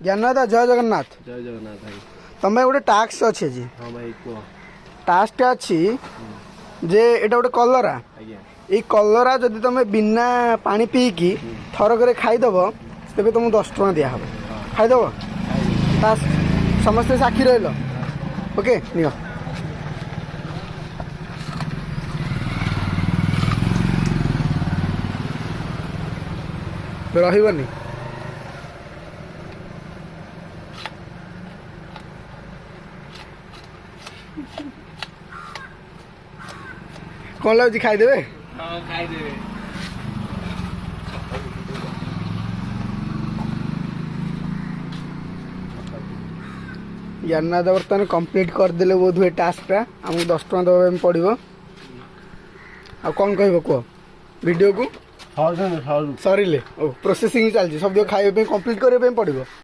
ज्ञानदा जय जगन्नाथ। जय जगन्नाथ भाई। तुम गोटे टास्क अच्छे जी। हाँ भाई कह। टास्क अच्छी जे एटा गोटे कलरा आज्ञा ये कलरा जदि तुम बिना पानी पीकी थरक खाईदेव तेज तुमको 10 टଙ୍କା दिहब खाईदेव। टास्क समस्ते साक्षी रहिल ओके नियो। रही कौन लगे खाईदेवे। हाँ खाईदेवे। ज्ञाननाथ बर्तमान कंप्लीट करदे बोध हुए टास्कटा आमको 10 टଙ୍କା देवा पड़ो। आ कौन कह कह वीडियो को सर प्रोसेसिंग चलती सब खाଇବା कंप्लीट करने पड़ो।